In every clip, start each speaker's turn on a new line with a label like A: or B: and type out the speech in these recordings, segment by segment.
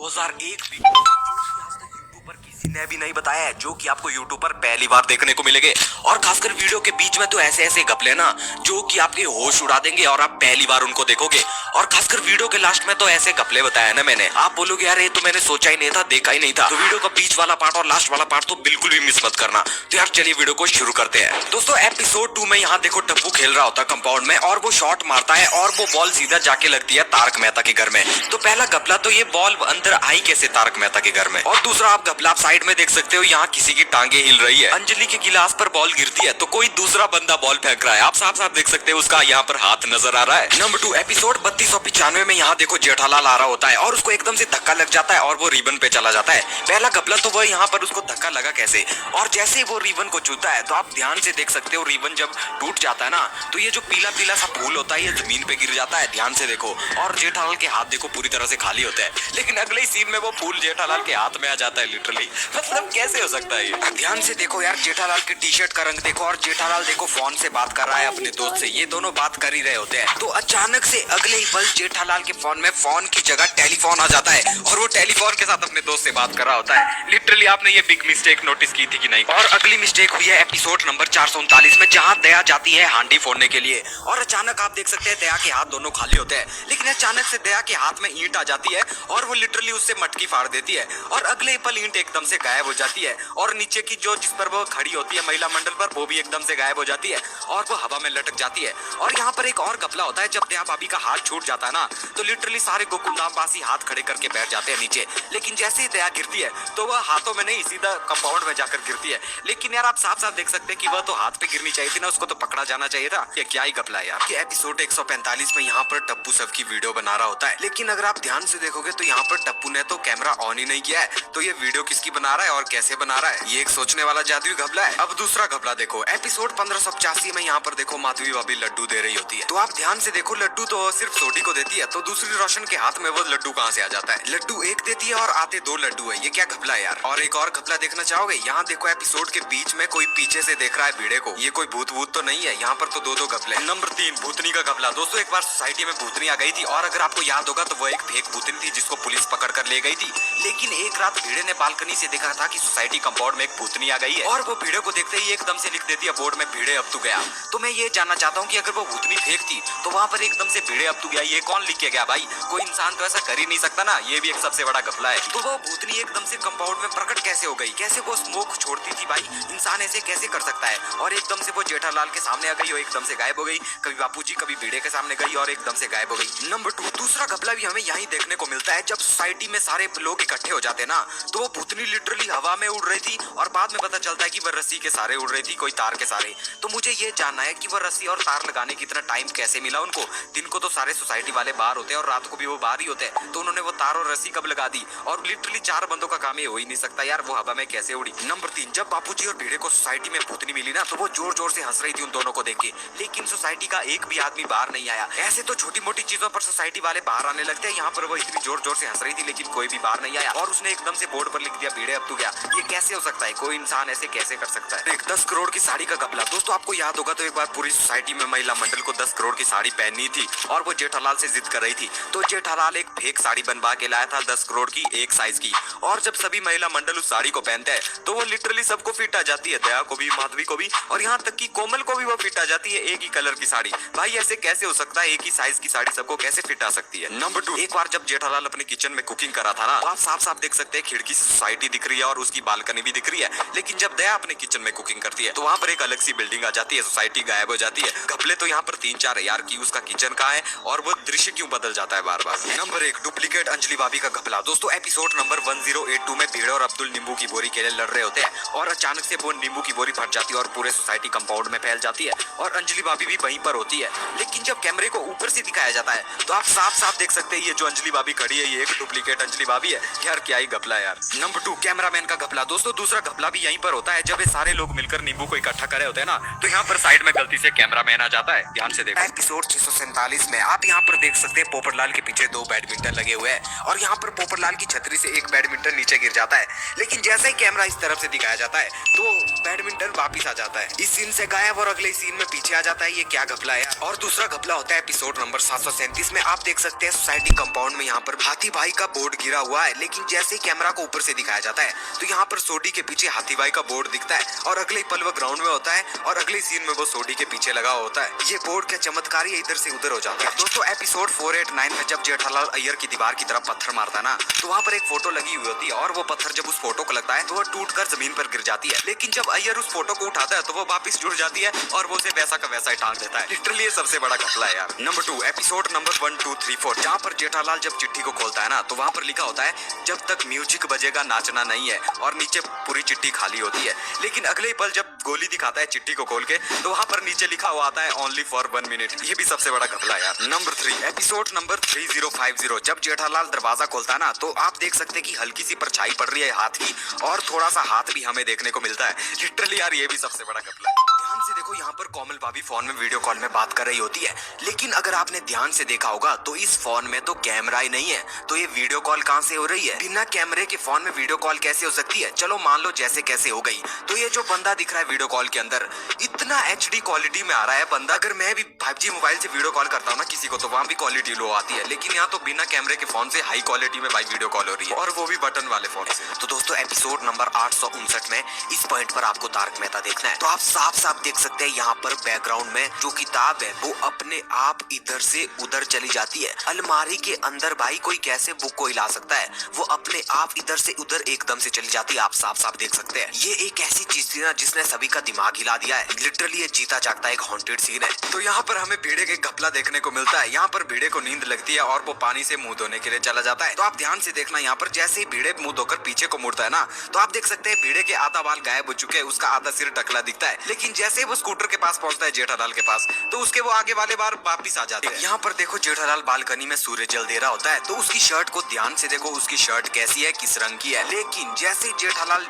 A: 2001 भी आज तक यूट्यूब पर किसी ने भी नहीं बताया है, जो कि आपको यूट्यूब पर पहली बार देखने को मिलेंगे। और खासकर वीडियो के बीच में तो ऐसे ऐसे घपले ना जो कि आपके होश उड़ा देंगे और आप पहली बार उनको देखोगे। और खासकर वीडियो के लास्ट में तो ऐसे घपले बताया ना मैंने, आप बोलोगे यार ये तो मैंने सोचा ही नहीं था, देखा ही नहीं था। तो वीडियो का बीच वाला पार्ट और लास्ट वाला पार्ट तो बिल्कुल भी मिस मत करना। तो यार चलिए वीडियो को शुरू करते हैं। दोस्तों एपिसोड 2 में यहाँ देखो टप्पू खेल रहा होता कंपाउंड में और वो शॉट मारता है और वो बॉल सीधा जाके लगती है तारक मेहता के घर में। तो पहला घपला तो ये बॉल अंदर आई कैसे तारक मेहता के घर में। और दूसरा आप घपला आप साइड में देख सकते हो, यहाँ किसी की टांगे हिल रही है। अंजलि के गिलास पर बॉल गिरती है तो कोई दूसरा बंदा बॉल फेंक रहा है, आप साफ साफ देख सकते हो उसका यहाँ पर हाथ नजर आ रहा है। नंबर 2 एपिसोड 3295 में यहाँ देखो जेठालाल आ रहा होता है और उसको एकदम से धक्का लग जाता है और वो रिबन पे चला जाता है। पहला घपला तो वो यहाँ पर उसको धक्का लगा कैसे, और जैसे ही वो रिबन को छूता है तो आप ध्यान से देख सकते हो रिबन जब टूट जाता है ना तो ये जो पीला पीला सा फूल होता है ये जमीन पे गिर जाता है, ध्यान से देखो। और जेठालाल के हाथ देखो पूरी तरह से खाली होता है, लेकिन अगले ही सीन में वो फूल जेठालाल के हाथ में आ जाता है लिटरली। मतलब कैसे हो सकता है ये। ध्यान से देखो यार, जेठालाल की टी शर्ट का रंग देखो और जेठालाल देखो फोन से बात कर रहा है अपने दोस्त से, ये दोनों बात कर ही रहे होते हैं। तो अचानक से अगले ही पल जेठालाल के फोन में फोन की जगह टेलीफोन आ जाता है और वो टेलीफोन के साथ अपने दोस्त से बात कर रहा होता है। लिटरली आपने ये बिग मिस्टेक नोटिस की थी कि नहीं। और अगली मिस्टेक हुई है एपिसोड नंबर 439 में, जहाँ दया जाती है हांडी फोड़ने के लिए और अचानक आप देख सकते हैं दया के हाथ दोनों खाली होते हैं, लेकिन अचानक से दया के हाथ में ईंट आ जाती है और वो लिटरली उससे मटकी फाड़ देती है और अगले पल ईंट एकदम से गायब हो जाती है और नीचे की जो जिस पर वो खड़ी होती है महिला मंडल पर वो भी एकदम से गायब हो जाती है और वो हवा में लटक जाती है। और यहाँ पर एक और घपला होता है, जब दया भाभी का हाथ छूट जाता है ना तो लिटरली सारे गोकुलधाम वासी हाथ खड़े करके बैठ जाते हैं नीचे, लेकिन जैसे ही दया गिरती है तो वह हाथों में नहीं सीधा कंपाउंड में जाकर गिरती है। लेकिन यार आप साफ साफ देख सकते हैं कि वह तो हाथ पे गिरनी चाहिए थी ना, उसको तो पकड़ा जाना चाहिए था। ये क्या ही घपला है यार। कि एपिसोड 145 में यहाँ पर टप्पू सबकी वीडियो बना रहा होता है, लेकिन अगर आप ध्यान से देखोगे तो यहाँ पर टप्पू ने तो कैमरा ऑन ही नहीं किया है, तो ये वीडियो किसकी बना रहा है और कैसे बना रहा है, ये एक सोचने वाला जादुई घपला है। अब दूसरा घपला देखो, एपिसोड 1585 में यहाँ पर देखो माधवी भाभी लड्डू दे रही होती है, तो आप ध्यान से देखो लड्डू तो सिर्फ सोडी को देती है, तो दूसरी रोशन के हाथ में वो लड्डू कहाँ से आ जाता है। लड्डू एक देती है और आते 2 लड्डू है, ये क्या घपला है यार। और एक और घपला देखना चाहोगे, यहाँ देखो एपिसोड के बीच में कोई पीछे से देख रहा है भिड़े को, ये कोई भूत भूत तो नहीं है, यहाँ पर तो 2 घपले। नंबर 3 भूतनी का घपला। दोस्तों एक बार सोसाइटी में भूतनी आ गई थी और अगर आपको याद होगा तो वो एक फेक भूतनी थी जिसको पुलिस पकड़ कर ले गई थी, लेकिन एक रात भिड़े ने बालकनी से देखा था कि सोसाइटी कंपाउंड में एक भूतनी आ गई है और वो भिड़े को देखते ही एकदम से लिख देती है बोर्ड में भिड़े अब तू गया। तो मैं ये जानना चाहता हूँ कि अगर वो भूतनी फेक थी तो वहाँ पर एकदम से भिड़े अब तू गया ये कौन लिख के गया भाई, कोई इंसान तो ऐसा कर ही नहीं सकता ना, ये भी एक सबसे बड़ा घपला है। तो वो भूतनी एकदम से कंपाउंड में प्रकट कैसे हो गई, कैसे वो स्मोक छोड़ती थी भाई, इंसान ऐसे कैसे कर सकता है। और एकदम से वो जेठालाल के सामने आ गई और एकदम से गायब हो गई, कभी बापूजी कभी भिड़े के सामने गई और एकदम से गायब हो गई। नंबर 2 दूसरा घपला भी हमें यहीं देखने को मिलता है, जब सोसाइटी में सारे लोग इकट्ठे हो जाते हैं ना तो वो भूतनी लिटरली हवा में उड़ रही थी और बाद में पता चलता है कि वह रस्सी के सारे उड़ रही थी, कोई तार के सारे। तो मुझे ये जानना है कि वह रस्सी और तार लगाने की इतना टाइम कैसे मिला उनको, दिन को तो सारे सोसाइटी वाले बाहर होते हैं और रात को भी वो बाहर ही होते हैं, तो उन्होंने वो तार और रस्सी कब लगा दी। और लिटरली 4 बंदों का काम ये हो ही नहीं सकता यार, वो हवा में कैसे उड़ी। नंबर 3 जब बापूजी और भिड़े को सोसाइटी में भूतनी मिली ना तो वो जोर जोर से हंस रही थी उन दोनों को देख के, लेकिन सोसाइटी का एक भी आदमी बाहर नहीं आया। ऐसे तो छोटी मोटी चीजों पर सोसाइटी वाले बाहर आने लगते हैं, यहाँ पर वो इतनी जोर जोर से हंस रही थी लेकिन कोई भी बाहर नहीं आया और उसने एकदम से बोर्ड पर लिख दिया भिड़े अब तू गया। ये कैसे हो सकता है, कोई इंसान ऐसे कैसे कर सकता है। एक 10 करोड़ की साड़ी का घपला। दोस्तों आपको याद होगा तो एक बार पूरी सोसाइटी में महिला मंडल को 10 करोड़ की साड़ी पहननी थी और वो जेठालाल से जिद कर रही थी, तो जेठालाल एक फेक साड़ी बनवा के लाया था 10 करोड़ की एक साइज की, और जब सभी महिला मंडल उस साड़ी को पहनते हैं तो वो लिटरली सबको फिट आ जाती है, दया को भी माधवी को भी और यहाँ तक कि कोमल को भी वो फिट आ जाती है, एक ही कलर की साड़ी। भाई ऐसे कैसे हो सकता है, एक ही साइज की साड़ी सबको कैसे फिट आ सकती है। नंबर 2 एक बार जब जेठालाल अपने किचन में कुकिंग करा था ना तो आप साफ साफ देख सकते हैं खिड़की से सोसाइटी दिख रही है और उसकी बालकनी भी दिख रही है, लेकिन जब दया अपने किचन में कुकिंग करती है तो वहाँ पर एक अलग सी बिल्डिंग आ जाती है, सोसाइटी गायब हो जाती है। घपले तो यहाँ पर 3-4 है यार, कि उसका किचन कहाँ है और वो दृश्य क्यों बदल जाता है बार बार। नंबर 1 डुप्लीकेट अंजलि भाभी का घपला। दोस्तों एपिसोड नंबर 1082 में भिड़े और अब्दुल नींबू की बोरी के लिए लड़ रहे होते हैं और अचानक से वो नींबू की बोरी फट जाती है और पूरे सोसाइटी कंपाउंड में फैल जाती है और अंजलि भाभी भी वहीं पर होती है, लेकिन जब कैमरे को ऊपर से दिखाया जाता है तो आप साफ साफ देख सकते हैं ये जो अंजलि भाभी खड़ी है ये एक डुप्लीकेट अंजलि भाभी है यार, क्या ही घपला है यार। नंबर 2 कैमरामैन का घपला। दोस्तों दूसरा घपला भी यहीं पर होता है, जब ये सारे लोग मिलकर नींबू को इकट्ठा करे होते हैं ना तो यहाँ पर साइड में गलती से कैमरामैन आ जाता है, ध्यान से देखो। एपिसोड 647 में आप यहाँ पर देख सकते हैं पोपटलाल के पीछे 2 बैडमिंटन लगे हुए हैं और यहाँ पर पोपटलाल की छतरी से एक बैडमिंटन नीचे गिर जाता है, लेकिन जैसे ही कैमरा इस तरफ से दिखाया जाता है तो बैडमिंटन वापिस आ जाता है, इस सीन से गायब और अगले सीन में पीछे आ जाता है, ये क्या घपला है। और दूसरा घपला होता है एपिसोड नंबर 737 में आप देख सकते हैं सोसाइटी कंपाउंड में यहाँ पर हाथी भाई का बोर्ड गिरा हुआ है, लेकिन जैसे ही कैमरा को ऊपर से दिखाया जाता है तो यहाँ पर सोडी के पीछे हाथीभाई का बोर्ड दिखता है और अगले ही पल वो ग्राउंड में होता है और अगले सीन में वो सोडी के पीछे लगा होता है। ये बोर्ड क्या चमत्कारी इधर से उधर हो जाता है। दोस्तों एपिसोड 489 में जब जेठालाल अय्यर की दीवार की तरफ पत्थर मारता है ना तो वहाँ पर एक फोटो लगी हुई होती है और वो पत्थर जब उस फोटो को लगता है तो वो टूटकर जमीन पर गिर जाती है, लेकिन जब अय्यर उस फोटो को उठाता है तो वो वापस जुड़ जाती है और वो उसे वैसा का वैसा ही टांग देता है। लिटरली ये सबसे बड़ा घपला है यार। नंबर 2 एपिसोड नंबर 1 2 3 4 जहाँ पर जेठालाल जब चिट्ठी को खोलता है ना तो वहाँ पर लिखा होता है जब तक म्यूजिक बजेगा नाचना नहीं है और नीचे पूरी चिट्ठी खाली होती है, लेकिन अगले ही पल जब गोली दिखाता है चिट्ठी को खोल के तो वहाँ पर नीचे लिखा हुआ आता है ओनली फॉर 1 मिनट। ये भी सबसे बड़ा घपला है यार। नंबर 3 एपिसोड नंबर 3050 जब जेठालाल दरवाजा खोलता है ना तो आप देख सकते हैं कि हल्की सी परछाई पड़ रही है हाथ की और थोड़ा सा हाथ भी हमें देखने को मिलता है। लिटरली यार ये भी सबसे बड़ा घपला है। ध्यान से देखो यहाँ पर कोमल भाभी फोन में वीडियो कॉल में बात कर रही होती है, लेकिन अगर आपने ध्यान से देखा होगा तो इस फोन में तो कैमरा ही नहीं है, तो ये वीडियो कॉल कहाँ से हो रही है? बिना कैमरे के फोन में वीडियो कॉल कैसे हो सकती है? चलो मान लो जैसे कैसे हो गई, तो ये जो बंदा दिख रहा है वीडियो कॉल के अंदर इतना HD क्वालिटी में आ रहा है बंदा। अगर मैं भी 5G मोबाइल से वीडियो कॉल करता हूँ ना किसी को तो वहाँ भी क्वालिटी लो आती है, लेकिन यहाँ तो बिना कैमरे के फोन से हाई क्वालिटी में भाई वीडियो कॉल हो रही है और वो भी बटन वाले फोन से। तो दोस्तों एपिसोड नंबर 859 में इस पॉइंट पर आपको तारक मेहता देखना है तो आप साफ साफ देख सकते हैं यहाँ पर बैकग्राउंड में जो किताब है वो अपने आप इधर से उधर चली जाती है। अलमारी के अंदर भाई कोई कैसे बुक को हिला सकता है? वो अपने आप इधर से उधर एकदम से चली जाती है, आप साफ साफ देख सकते हैं। ये एक ऐसी चीज थी ना जिसने सभी का दिमाग हिला दिया है। लिटरली ये जीता जागता एक हॉन्टेड सीन है। तो यहाँ पर हमें भेड़े के घपला देखने को मिलता है। यहाँ पर भेड़े को नींद लगती है और वो पानी से मुंह धोने के लिए चला जाता है। तो आप ध्यान से देखना यहाँ पर जैसे ही भेड़े मुंह धोकर पीछे को मुड़ता है ना तो आप देख सकते हैं भेड़े के आधा बाल गायब हो चुके हैं, उसका आधा सिर टकला दिखता है, लेकिन जैसे वो स्कूटर के पास पहुंचता है जेठालाल के पास तो उसके वो आगे वाले बार वापिस आ जाते हैं। यहाँ पर देखो जेठालाल बालकनी में सूर्य जल दे रहा होता है तो उसकी शर्ट को ध्यान से देखो, उसकी शर्ट कैसी है, किस रंग की है, लेकिन जैसे ही जेठालाल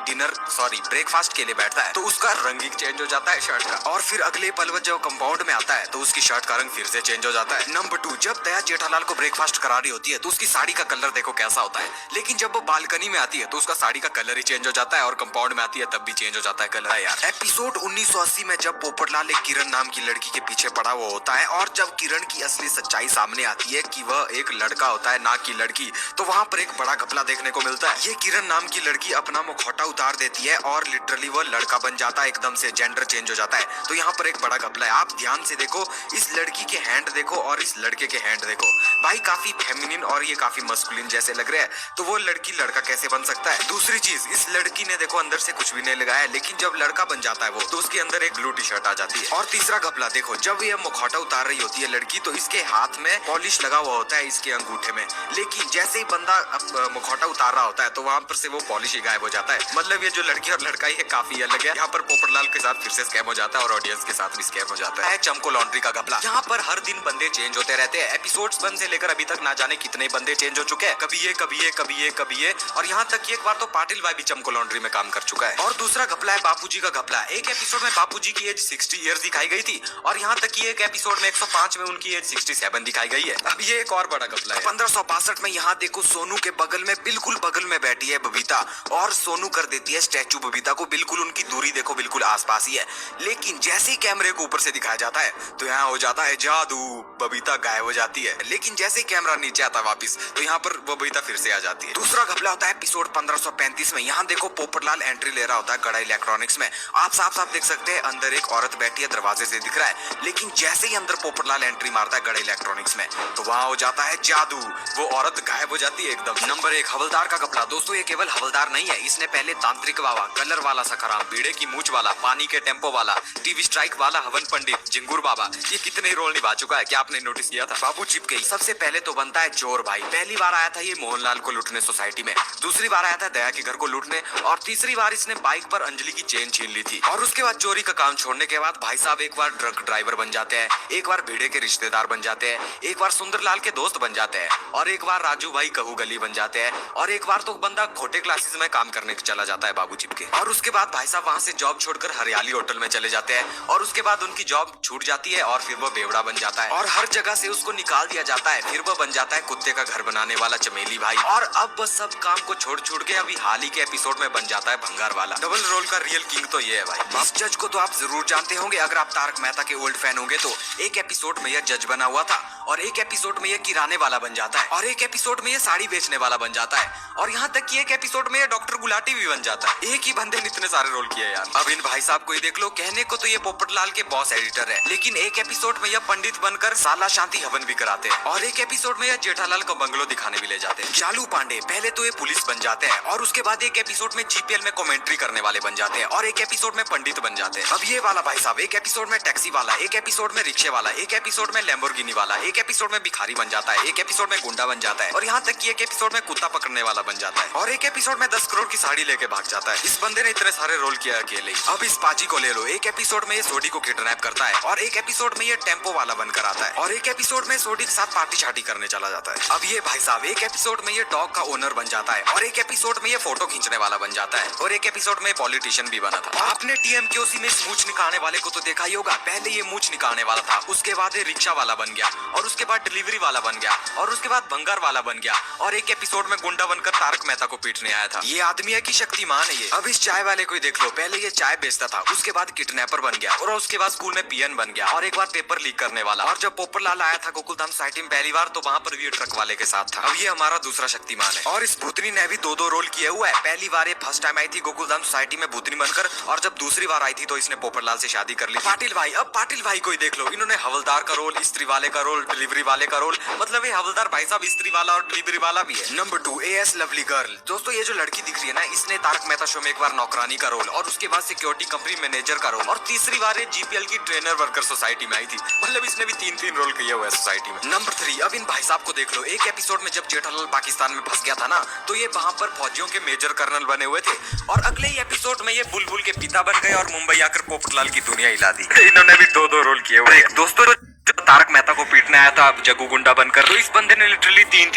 A: ब्रेकफास्ट के लिए बैठता है तो उसका रंग ही चेंज हो जाता है शर्ट का, और फिर अगले पल जब कंपाउंड में आता है तो उसकी शर्ट का रंग फिर से चेंज हो जाता है। नंबर 2 जब दया जेठालाल को ब्रेकफास्ट करा रही होती है तो उसकी साड़ी का कलर देखो कैसा होता है, लेकिन जब वो बालकनी में आती है तो उसका साड़ी का कलर ही चेंज हो जाता है और कंपाउंड में आती है तब भी चेंज हो जाता है कलर यार। एपिसोड 1980 में जब पोपटलाल एक किरण नाम की लड़की के पीछे पड़ा हुआ होता है और जब किरण की असली सच्चाई सामने आती है कि वह एक लड़का होता है ना कि लड़की, तो वहाँ पर एक बड़ा घपला देखने को मिलता है। ये किरण नाम की लड़की अपना मुखौटा उतार देती है और लिटरली वो लड़का बन जाता है, एकदम से जेंडर चेंज हो जाता है। तो यहाँ पर एक बड़ा घपला है। आप ध्यान से देखो, इस लड़की के हैंड देखो और इस लड़के के हैंड देखो भाई, काफी फेमिनिन और ये काफी मस्कुलिन जैसे लग रहे हैं, तो वो लड़की लड़का कैसे बन सकता है? दूसरी चीज, इस लड़की ने देखो अंदर से कुछ भी नहीं लगाया, लेकिन जब लड़का बन जाता है वो तो उसके अंदर एक ब्लू टी शर्ट आ जाती है। और तीसरा घपला देखो, जब ये मुखौटा उतार रही होती है लड़की तो इसके हाथ में पॉलिश लगा हुआ होता है इसके अंगूठे में, लेकिन जैसे ही बंदा मुखौटा उतार रहा होता है तो वहाँ पर से वो पॉलिश ही गायब हो जाता है। मतलब ये जो लड़की और लड़का ये काफी अलग है। यहाँ पर पोपटलाल के साथ फिर से स्कैम हो जाता है और ऑडियंस के साथ भी स्कैम हो जाता है। चमको लॉन्ड्री का घपला, यहाँ पर हर दिन बंदे चेंज होते रहते हैं। एपिसोड्स 1 से लेकर अभी तक ना जाने कितने बंदे चेंज हो चुके हैं, कभी ये कभी ये कभी ये कभी ये, और यहाँ तक एक बार तो पाटिल भाई भी चमको लॉन्ड्री में काम कर चुका है। और दूसरा घपला है बापूजी का घपला। एक एपिसोड में बापूजी की एज 60 इयर्स दिखाई गई थी और यहाँ तक कि एक एपिसोड में 105 में उनकी एज 67 दिखाई गई है। अब ये एक और बड़ा घपला है। 1562 में यहाँ देखो सोनू के बगल में बिल्कुल बगल में बैठी है बबीता और सोनू कर देती है स्टैचू बबीता को, बिल्कुल उनकी दूरी देखो बिल्कुल आसपास ही है, लेकिन जैसे ही कैमरे को ऊपर से दिखाया जाता है तो यहाँ हो जाता है जादू, बबीता गायब हो जाती है, लेकिन जैसे ही कैमरा नीचे आता वापिस तो यहाँ पर बबीता फिर से आ जाती है। दूसरा घपला होता है एपिसोड 1535 में। यहाँ देखो पोपटलाल एंट्री ले रहा होता है गड़ा इलेक्ट्रॉनिक्स में, आप साफ साफ देख सकते हैं अंदर एक औरत बैठी है, दरवाजे से दिख रहा है, लेकिन जैसे ही अंदर पोपटलाल एंट्री मारता है गड़ा इलेक्ट्रॉनिक्स में तो वहाँ हो जाता है जादू, वो औरत गायब हो जाती है एकदम। नंबर 1 हवलदार का घपला। दोस्तों ये केवल हवलदार नहीं है, इसने पहले तांत्रिक बाबा, कलर वाला सखाराम, बीड़े की मूछ वाला, पानी के टेम्पो वाला, टीवी स्ट्राइक वाला हवन पंडित, जिंगूर बाबा, ये कितने रोल निभा चुका है, क्या आपने नोटिस किया था? बाबू चिपके सबसे पहले तो बनता है चोर भाई। पहली बार आया था ये मोहनलाल को लूटने सोसाइटी में, दूसरी बार आया था दया के घर को लूटने, और तीसरी बार इसने बाइक पर अंजलि की चेन छीन ली थी। और उसके बाद चोरी का काम छोड़ने के बाद भाई साहब एक बार ट्रक ड्राइवर बन जाते हैं, एक बार भेड़े के रिश्तेदार बन जाते हैं, एक बार सुंदरलाल के दोस्त बन जाते हैं, और एक बार राजू भाई कहू गली बन जाते हैं, और एक बार तो बंदा खोटे क्लासेस में काम करने चला जाता है बाबू चिपके। और उसके बाद भाई साहब वहाँ से जॉब छोड़कर हरियाली होटल में चले जाते हैं, और उसके बाद उनकी जॉब जॉब छूट जाती है और फिर वो बेवड़ा बन जाता है और हर जगह से उसको निकाल दिया जाता है। फिर वो बन जाता है कुत्ते का घर बनाने वाला चमेली भाई और अब बस सब काम को छोड़ के अभी हाल ही के एपिसोड में बन जाता है भंगार वाला। डबल रोल का रियल किंग तो ये है भाई। इस जज को तो आप जरूर जानते होंगे अगर आप तारक मेहता के ओल्ड फैन होंगे तो। एक एपिसोड में यह जज बना हुआ था और एक एपिसोड में यह किराने वाला बन जाता है और एक एपिसोड में यह साड़ी बेचने वाला बन जाता है और यहाँ तक कि एक एपिसोड में यह डॉक्टर गुलाटी भी बन जाता है। एक ही बंदे ने इतने सारे रोल किए यार। अब इन भाई साहब को ही देख लो, कहने को तो ये पोपटलाल के बॉस एडिटर है, लेकिन एक एपिसोड में यह पंडित बनकर साला शांति हवन भी कराते हैं और एक एपिसोड में यह जेठालाल को बंगलो दिखाने भी ले जाते हैं। चालू पांडे पहले तो ये पुलिस बन जाते हैं और उसके बाद एक एपिसोड में जीपीएल में कमेंट्री करने वाले बन जाते हैं और एक एपिसोड में पंडित बन जाते हैं। अब ये वाला भाई साहब एक एपिसोड में टैक्सी वाला, एक एपिसोड में रिक्शे वाला, एक एपिसोड में लैम्बोर्गिनी वाला, एक एपिसोड में भिखारी बन जाता है, एक एपिसोड में गुंडा बन जाता है और यहाँ तक कि एक एपिसोड में कुत्ता पकड़ने वाला बन जाता है और एक एपिसोड में 10 करोड़ की साड़ी लेके भाग जाता है। इस बंदे ने इतने सारे रोल किया अकेले। अब इस पाजी को ले लो, एक एपिसोड में ये सोडी को किडनैप करता है और एक एपिसोड में ये टेम्पो वाला बनकर आता है और एक एपिसोड में सोडी के साथ पार्टी शार्टी करने चला जाता है। अब ये भाई साहब एक एपिसोड में ये डॉग का ओनर बन जाता है और एक एपिसोड में ये फोटो खींचने वाला बन जाता है और एक एपिसोड में पॉलिटिशियन भी बना था। आपने टीएमक्यूसी में मूछ निकालने वाले को तो देखा ही होगा। पहले ये मूछ निकालने वाला था, उसके बाद ये रिक्शा वाला बन गया और उसके बाद डिलीवरी वाला बन गया और उसके बाद भंगार वाला बन गया और एक एपिसोड में गुंडा बनकर तारक मेहता को पीटने आया था। ये आदमी है कि शक्तिमान है ये। अब इस चाय वाले को ही देख लो, पहले ये चाय बेचता था, उसके बाद किडनैपर बन गया और उसके बाद स्कूल में पीएन बन गया और एक बार पेपर लीक करने वाला। और जब पोपटलाल आया था गोकुलधाम सोसाइटी में पहली बार तो वहाँ पर भी ये ट्रक वाले के साथ था। अब ये हमारा दूसरा शक्तिमान है और इस भूतनी ने भी दो रोल किया हुआ है। पहली बार ये फर्स्ट टाइम आई थी गोकुलधाम सोसाइटी में भूतनी बनकर और जब दूसरी बार आई थी तो इसने पोपटलाल से शादी कर ली। पाटिल भाई, अब पाटिल भाई को ही देख लो, इन्होंने हवलदार का रोल, स्त्री वाले का रोल, डिलीवरी वाले का रोल, मतलब ये हवलदार भाई साहब स्त्री वाला और डिलीवरी वाला भी है। Number 2 as lovely girl. दोस्तों ये जो लड़की दिख रही है ना, इसने तारक मेहता शो में एक बार नौकरानी का रोल और उसके बाद सिक्योरिटी कंपनी मैनेजर का रोल और तीसरी बार ये जीपीएल की ट्रेनर वर्कर सोसाइटी में आई थी। मतलब इसने भी 3 रोल किया हुआ है सोसाइटी में। नंबर 3 अब इन भाई साहब को देख लो, एक एपिसोड में जब जेठालाल पाकिस्तान में फंस गया था ना तो ये वहाँ पर फौजियों के मेजर कर्नल बने हुए थे और अगले ही एपिसोड में ये बुलबुल के पिता बन गए और मुंबई आकर पोपटलाल की दुनिया हिला दी। इन्होंने भी 2 रोल किए हुए हैं। दोस्तों तारक मेहता को पीटने आया था जग्गू गुंडा बनकर, तो इस बंदे ने लिटरली 3